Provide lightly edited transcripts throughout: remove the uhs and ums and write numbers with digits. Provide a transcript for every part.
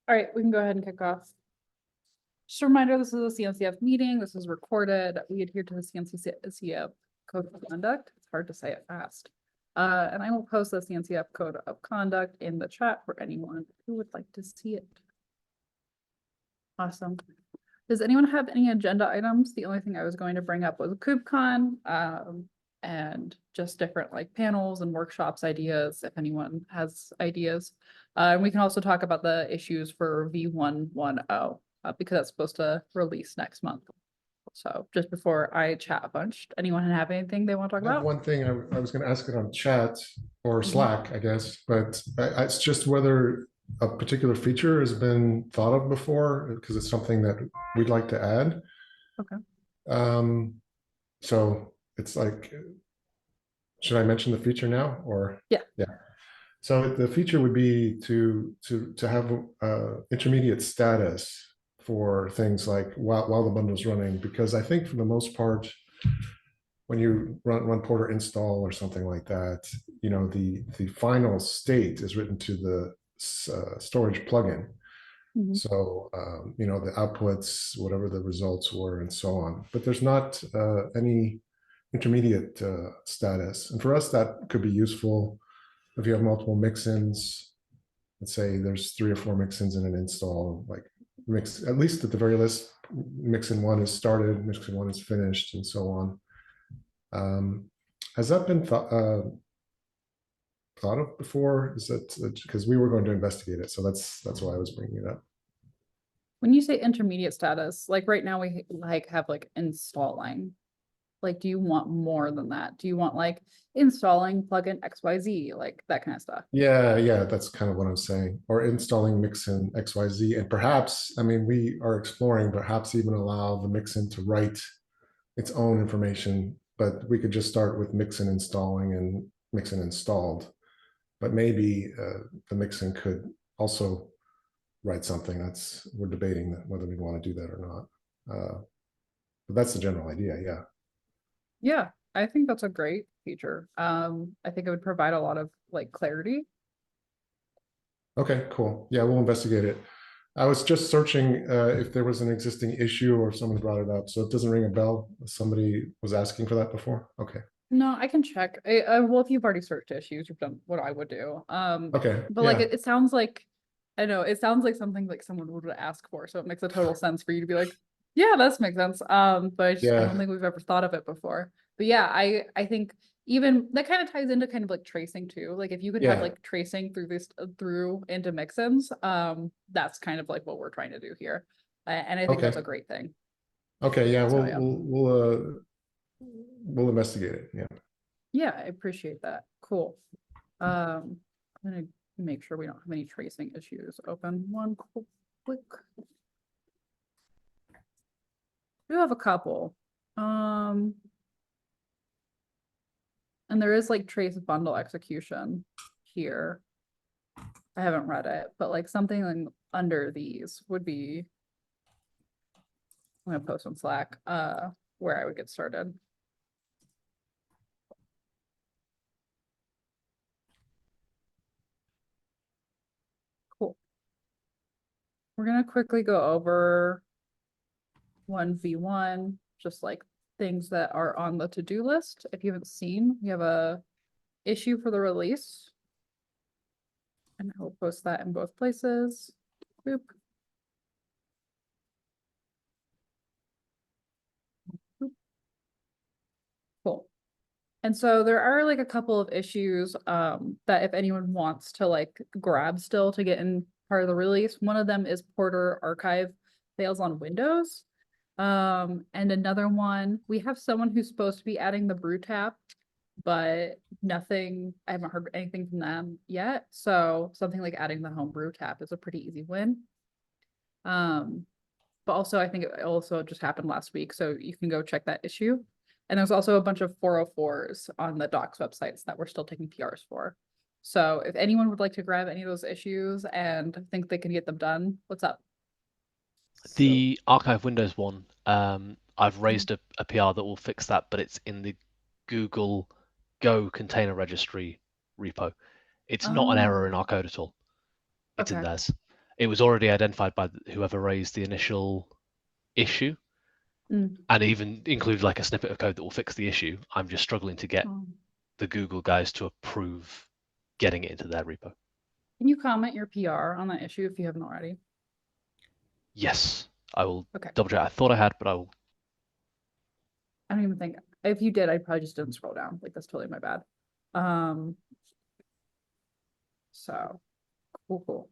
All right, we can go ahead and kick off. Just a reminder, this is a CNCF meeting. This is recorded. We adhere to the CNCF code of conduct. It's hard to say it fast. And I will post the CNCF code of conduct in the chat for anyone who would like to see it. Awesome. Does anyone have any agenda items? The only thing I was going to bring up was Kubecon, and just different like panels and workshops ideas, if anyone has ideas. And we can also talk about the issues for V110, because that's supposed to release next month. So just before I chat a bunch, anyone have anything they want to talk I have about? one thing I was going to ask it on chat or Mhm. Slack, I guess, but it's just whether a particular feature has been thought of before, because it's something that we'd like to add. Okay. Um, so it's like, should I mention the feature now or? Yeah. Yeah. So the feature would be to have intermediate status for things like while the bundle's running, because I think for the most part, when you run porter install or something like that, the final state is written to the storage plugin. Mhm. So the outputs, whatever the results were, and so on. But there's not any intermediate status, and for us that could be useful if you have multiple mixins. Let's say there's 3 or 4 mixins in an install, like mix at least at the very least, mixin one is started, mixin one is finished, and so on. Has that been thought of before? Is that because we were going to investigate it, so that's why I was bringing it up. When you say intermediate status, like right now we like have like installing. Like, do you want more than that? Do you want like installing plugin XYZ, like that kind of stuff? Yeah, that's kind of what I'm saying. Or installing mixin XYZ, and perhaps, I mean, we are exploring perhaps even allow the mixin to write its own information, but we could just start with mixin installing and mixin installed. But maybe the mixin could also write something. We're debating whether we want to do that or not. But that's the general idea. Yeah. Yeah, I think that's a great feature. I think it would provide a lot of like clarity. Okay, cool. Yeah, we'll investigate it. I was just searching if there was an existing issue or if someone brought it up. So it doesn't ring a bell. Somebody was asking for that before. Okay. No, I can check. Well, if you've already searched issues, you've done what I would do. Okay. But like Yeah. it sounds like I know it sounds like something like someone would ask for, so it makes a total sense for you to be like, yeah, that makes sense. But I don't Yeah. think we've ever thought of it before. But yeah, I think even that kind of ties into kind of like tracing too. Like if you could have Yeah. like tracing through this through into mixins, that's kind of like what we're trying to do here, and I think that's a Okay. grein thing. Okay. Yeah. So We'll yeah. we'll we'll investigate it. Yeah. Yeah, I appreciate that. Cool. I'm gonna make sure we don't have any tracing issues open. One quick. We do have a couple. Um, and there is like trace bundle execution here. I haven't read it, but like something like under these would be. I'm gonna post on Slack, where I would get started. Cool. We're gonna quickly go over 1v1, just like things that are on the to-do list. If you haven't seen, we have a issue for the release. And I will post that in both places. Boop. Boop. Cool. And so there are like a couple of issues that if anyone wants to like grab still to get in part of the release, one of them is Porter Archive fails on Windows. And another one, we have someone who's supposed to be adding the brew tap, but nothing, I haven't heard anything from them yet. So something like adding the homebrew tap is a pretty easy win. But also I think it also just happened last week, so you can go check that issue. And there's also a bunch of 404s on the docs websites that we're still taking PRs for. So if anyone would like to grab any of those issues and think they can get them done, what's up? So The archive Windows one, I've raised a PR that will fix that, but it's in the Google Go container registry repo. It's not an error in our code at all. It's in okay. theirs. it was already identified by whoever raised the initial issue, Mm. and even included like a snippet of code that will fix the issue. I'm just struggling to get Oh. the Google guys to approve getting it into their repo. Can you comment your PR on that issue if you haven't already? Yes, I will Okay. double check. I thought I had, but I will. I don't even think, if you did, I probably just didn't scroll down. Like, that's totally my bad. So cool.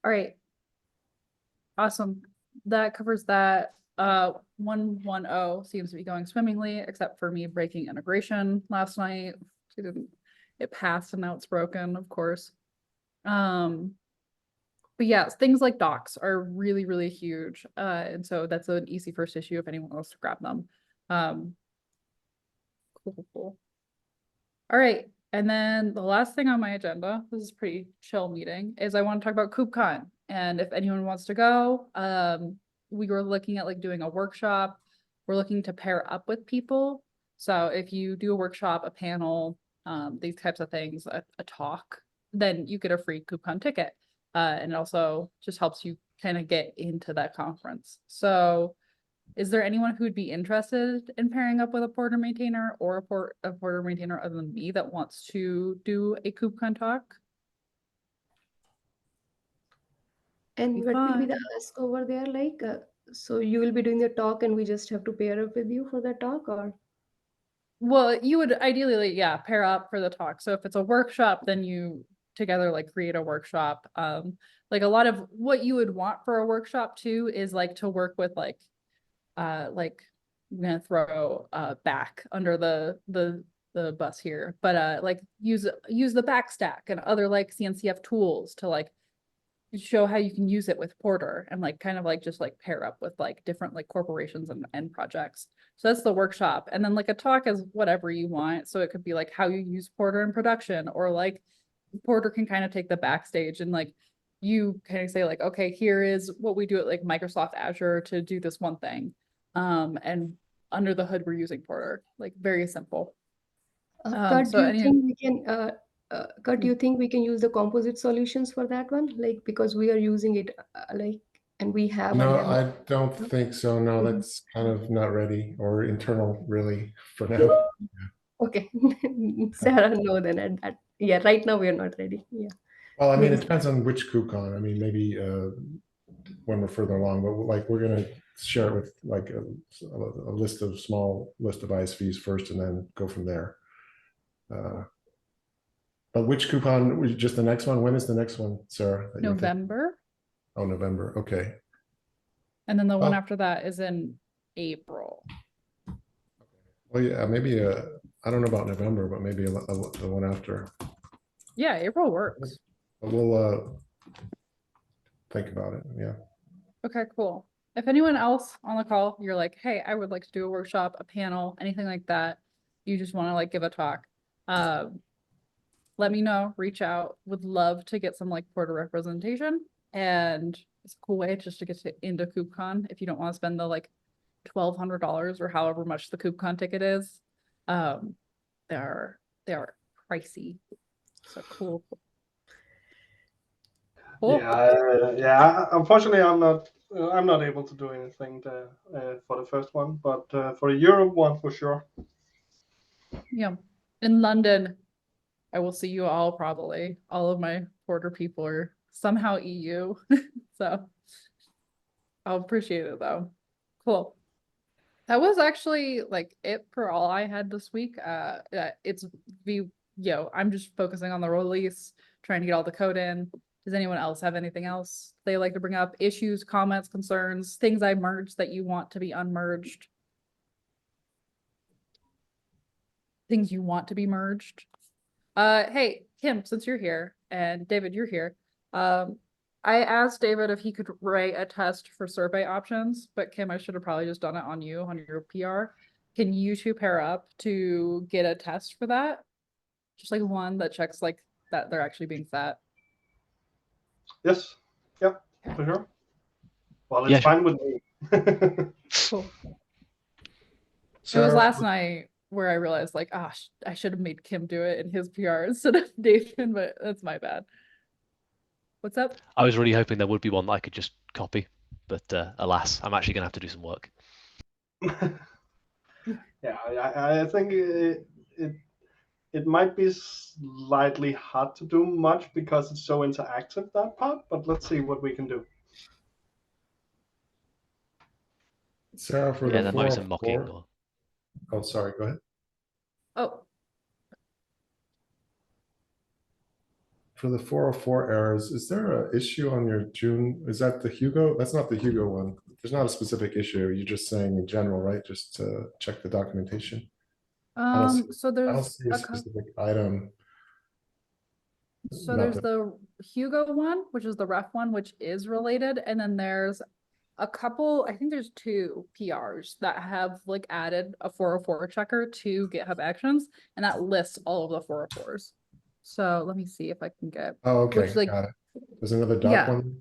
All right. Awesome. That covers that. 110 seems to be going swimmingly, except for me breaking integration last night. It passed and now it's broken, of course. But yes, things like docs are really, really huge. And so that's an easy first issue if anyone wants to grab them. Cool. All right. And then the last thing on my agenda, this is a pretty chill meeting, is I want to talk about Kubecon. And if anyone wants to go, we were looking at like doing a workshop. We're looking to pair up with people. So if you do a workshop, a panel, these types of things, a talk, then you get a free Kubecon ticket. And it also just helps you kind of get into that conference. So is there anyone who would be interested in pairing up with a Porter maintainer or a Porter maintainer other than me that wants to do a KubeCon talk? And Be what will be the fun. ask over there? Like, so you will be doing the talk and we just have to pair up with you for the talk, or? Well, you would ideally, yeah, pair up for the talk. So if it's a workshop, then you together like create a workshop. Like a lot of what you would want for a workshop too is like to work with like I'm gonna throw back under the bus here, but like use the backstack and other like CNCF tools to like show how you can use it with Porter and like kind of like just like pair up with like different like corporations and projects. So that's the workshop. And then like a talk is whatever you want. So it could be like how you use Porter in production, or like Porter can kind of take the backstage and like you kind of say like, okay, here is what we do at like Microsoft Azure to do this one thing. And under the hood, we're using Porter, like very simple. Kurt, So do you any, think we can, Kurt, do you think we can use the composite solutions for that one? Like, because we are using it, like, and we have a No, demo. I don't think so. No, Mhm. that's kind of not ready or internal really for now. Okay. Sarah, no, then yeah, right now we are not ready. Yeah. Well, I mean, it Maybe. depends on which KubeCon. I mean, maybe when we're further along, but like we're gonna share it with like a list of small list of ISVs first, and then go from there. But which KubeCon? Just the next one? When is the next one, Sarah? That you're thinking? November, Oh, November. Okay. and then the one Oh. after that is in April. Well, yeah, maybe I don't know about November, but maybe the one after. Yeah, April works. But we'll think about it. Yeah. Okay, cool. If anyone else on the call, you're like, hey, I would like to do a workshop, a panel, anything like that, you just want to like give a talk, let me know, reach out. Would love to get some like Porter representation. And it's a cool way just to get into KubeCon if you don't want to spend the like $1,200 or however much the KubeCon ticket is. They are pricey. So cool. Yeah. Unfortunately, I'm not able to do anything for the first one, but for the Europe one for sure. Yeah. In London, I will see you all probably. All of my Porter people are somehow EU. So I'll appreciate it though. Cool. That was actually like it for all I had this week. I'm just focusing on the release, trying to get all the code in. Does anyone else have anything else they like to bring up? Issues, comments, concerns, things I merged that you want to be unmerged? Things you want to be merged? Hey, Kim, since you're here, and David, you're here. I asked David if he could write a test for survey options, but Kim, I should have probably just done it on you, on your PR. Can you two pair up to get a test for that? Just like one that checks like that they're actually being set. Yes. Yep. For sure. Well, it's Yeah, sure. fine with me. Cool. It was Sarah, last night where I realized like, I should have made Kim do it in his PR instead of David, but that's my bad. What's up? I was really hoping there would be one that I could just copy, but alas, I'm actually going to have to do some work. Yeah, I think it might be slightly hard to do much because it's so interactive, that part, but let's see what we can do. Sarah, for Yeah, the there might be some 404. mocking. Or... Oh, sorry, go ahead. Oh, For the 404 errors, is there an issue on your June? Is that the Hugo? That's not the Hugo one. There's not a specific issue. You're just saying in general, right? Just to check the documentation. so I don't there's see a a couple. specific item. So Not there's that- the Hugo one, which is the ref one, which is related, and then there's a couple, I think there's 2 PRs that have like added a 404 checker to GitHub Actions, and that lists all of the 404s. So let me see if I can get, Oh, okay, which like, got it. There's another doc Yeah. one.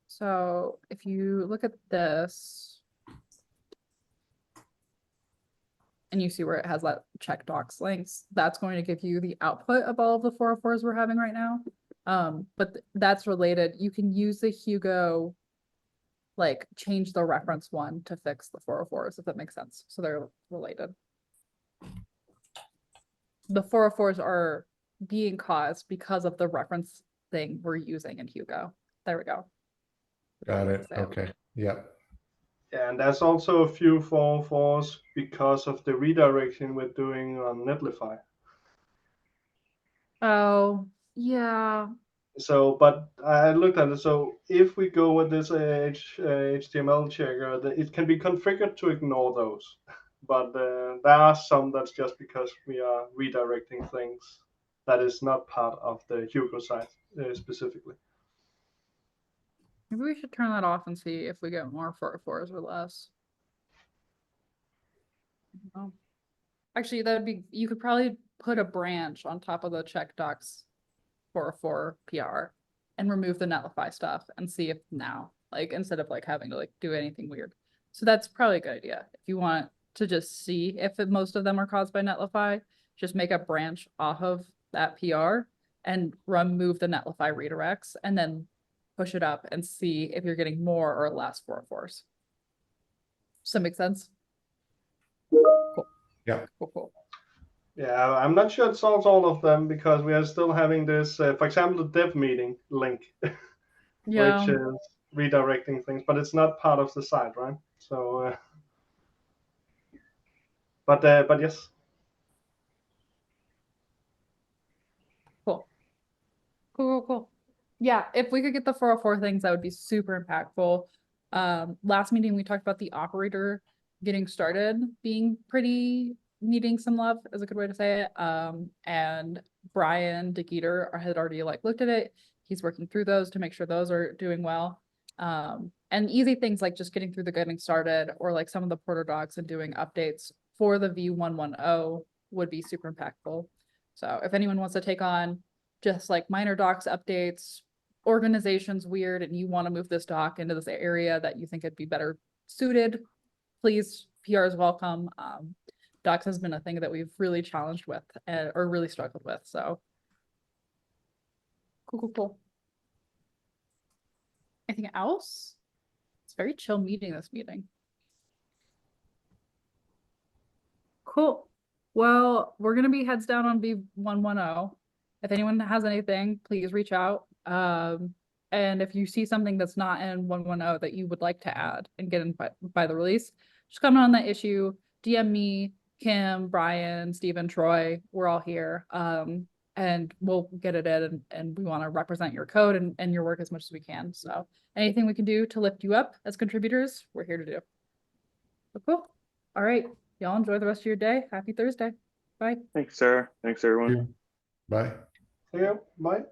so if you look at this and you see where it has that check docs links, that's going to give you the output of all of the 404s we're having right now. But that's related. You can use the Hugo, like change the reference one to fix the 404s, if that makes sense. So they're related. The 404s are being caused because of the reference thing we're using in Hugo. There we go. Got it. So- Okay. Yeah. Yeah, and there's also a few 404s because of the redirection we're doing on Netlify. Oh, yeah. So, but I looked at it. So if we go with this HTML checker, it can be configured to ignore those. But there are some that's just because we are redirecting things that is not part of the Hugo site specifically. Maybe we should turn that off and see if we get more 404s or less. Oh. Actually, that would be, you could probably put a branch on top of the check docs 404 PR and remove the Netlify stuff and see if now, like, instead of like having to like do anything weird. So that's probably a good idea. If you want to just see if most of them are caused by Netlify, just make a branch off of that PR and remove the Netlify redirects and then push it up and see if you're getting more or less 404s. Does that make sense? Cool. Yeah. Cool. Yeah, I'm not sure it solves all of them because we are still having this, for example, the dev meeting link, Yeah. which is redirecting things, but it's not part of the site, right? So, but yes. Cool. Yeah, if we could get the 404 things, that would be super impactful. Last meeting, we talked about the operator getting started being pretty needing some love is a good way to say it. And Brian DeGeeter had already like looked at it. He's working through those to make sure those are doing well. And easy things like just getting through the getting started or like some of the Porter docs and doing updates for the V110 would be super impactful. So if anyone wants to take on just like minor docs updates, organization's weird and you want to move this doc into this area that you think it'd be better suited, please, PR is welcome. Docs has been a thing that we've really challenged with or really struggled with. So cool. Anything else? It's a very chill meeting, this meeting. Cool. Well, we're gonna be heads down on V110. If anyone has anything, please reach out. And if you see something that's not in 110 that you would like to add and get in by the release, just comment on that issue, DM me, Kim, Brian, Stephen, Troy, we're all here. And we'll get it in and we want to represent your code and your work as much as we can. So anything we can do to lift you up as contributors, we're here to do. So cool. All right. Y'all enjoy the rest of your day. Happy Thursday. Bye. Thanks, Sarah. Thanks, everyone. Bye. See you. Bye.